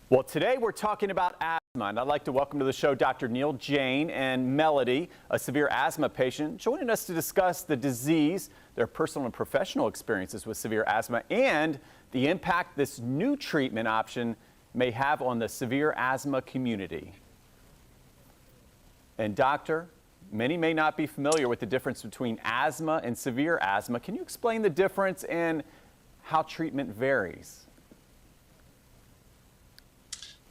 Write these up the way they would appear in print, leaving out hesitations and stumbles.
Well, today we're talking about asthma, and I'd like to welcome to the show Dr. Neil Jane and Melody, a severe asthma patient, joining us to discuss the disease, their personal and professional experiences with severe asthma, and the impact this new treatment option may have on the severe asthma community. And doctor, many may not be familiar with the difference between asthma and severe asthma. Can you explain the difference and how treatment varies?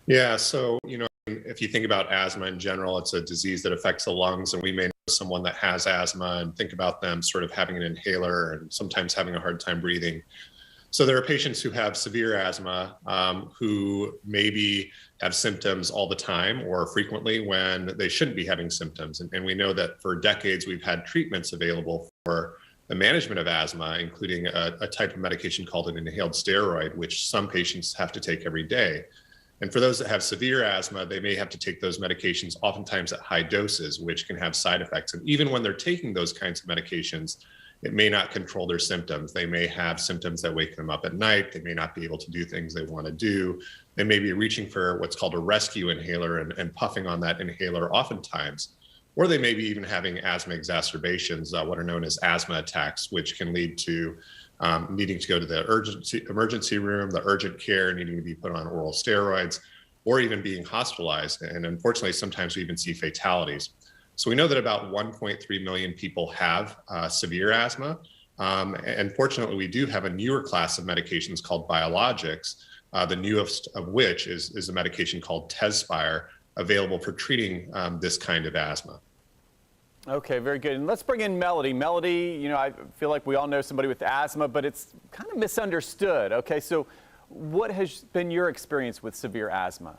Yeah, so, if you think about asthma in general, it's a disease that affects the lungs, and we may know someone that has asthma and think about them sort of having an inhaler and sometimes having a hard time breathing. So there are patients who have severe asthma who maybe have symptoms all the time or frequently when they shouldn't be having symptoms. And we know that for decades, we've had treatments available for the management of asthma, including a type of medication called an inhaled steroid, which some patients have to take every day. And for those that have severe asthma, they may have to take those medications oftentimes at high doses, which can have side effects. And even when they're taking those kinds of medications, it may not control their symptoms. They may have symptoms that wake them up at night. They may not be able to do things they want to do. They may be reaching for what's called a rescue inhaler and puffing on that inhaler oftentimes. Or they may be even having asthma exacerbations, what are known as asthma attacks, which can lead to needing to go to the emergency room, the urgent care, needing to be put on oral steroids, or even being hospitalized. And unfortunately, sometimes we even see fatalities. So we know that about 1.3 million people have severe asthma. And fortunately, we do have a newer class of medications called biologics, the newest of which is a medication called Tezspire, available for treating this kind of asthma. Okay, very good. And let's bring in Melody. Melody, I feel like we all know somebody with asthma, but it's kind of misunderstood. Okay, so what has been your experience with severe asthma?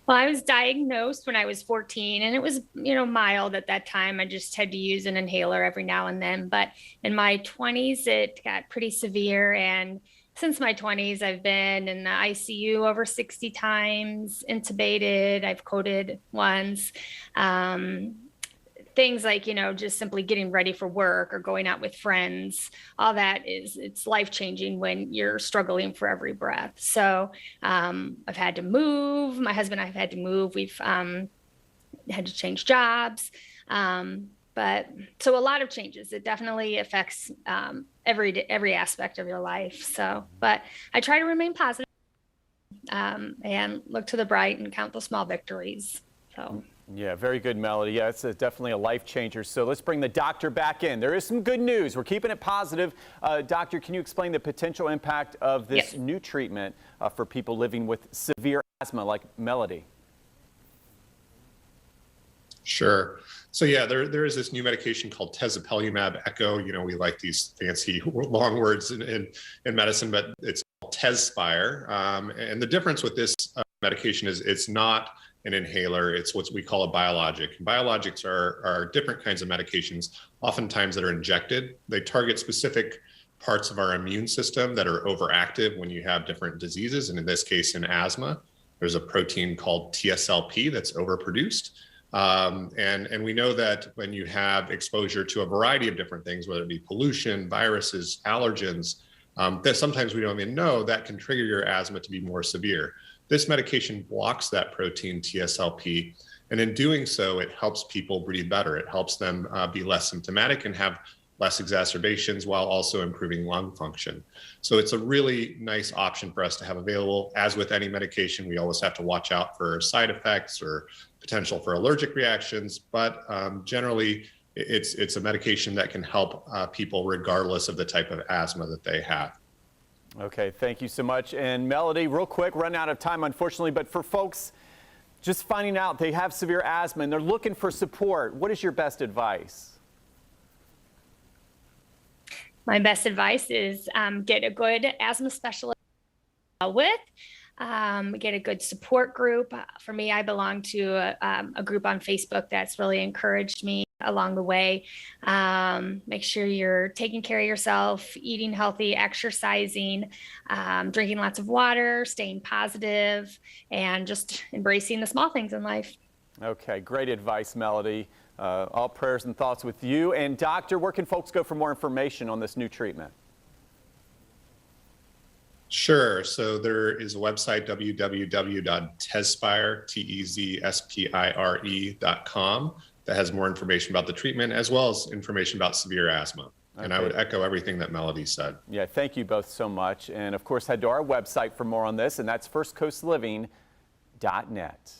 Well, I was diagnosed when I was 14, and it was, mild at that time. I just had to use an inhaler every now and then. But in my 20s, it got pretty severe. And since my 20s, I've been in the ICU over 60 times, intubated, I've coded once. Things like, just simply getting ready for work or going out with friends, all that it's life-changing when you're struggling for every breath. So I've had to move. My husband and I have had to move. We've had to change jobs. But so a lot of changes. It definitely affects every aspect of your life. So, but I try to remain positive and look to the bright and count the small victories. So. Yeah, very good, Melody. Yeah, it's definitely a life changer. So let's bring the doctor back in. There is some good news. We're keeping it positive. Doctor, can you explain the potential impact of this new treatment for people living with severe asthma like Melody? Sure. So yeah, there is this new medication called tezepelumab echo. We like these fancy long words in medicine, but it's called Tezspire. And the difference with this medication is it's not an inhaler. It's what we call a biologic. And biologics are different kinds of medications, oftentimes that are injected. They target specific parts of our immune system that are overactive when you have different diseases. And in this case, in asthma, there's a protein called TSLP that's overproduced. And we know that when you have exposure to a variety of different things, whether it be pollution, viruses, allergens, that sometimes we don't even know that can trigger your asthma to be more severe. This medication blocks that protein TSLP, and in doing so, it helps people breathe better. It helps them be less symptomatic and have less exacerbations while also improving lung function. So it's a really nice option for us to have available. As with any medication, we always have to watch out for side effects or potential for allergic reactions, but generally it's a medication that can help people regardless of the type of asthma that they have. Okay, thank you so much. And Melody, real quick, run out of time, unfortunately, but for folks just finding out they have severe asthma and they're looking for support, what is your best advice? My best advice is get a good asthma specialist with. Get a good support group. For me, I belong to a group on Facebook that's really encouraged me along the way. Make sure you're taking care of yourself, eating healthy, exercising, drinking lots of water, staying positive, and just embracing the small things in life. Okay, great advice, Melody. All prayers and thoughts with you. And doctor, where can folks go for more information on this new treatment? Sure. So there is a website, www.tezspire, Tezspire.com, that has more information about the treatment as well as information about severe asthma. Okay. And I would echo everything that Melody said. Yeah, thank you both so much. And of course, head to our website for more on this, and that's firstcoastliving.net.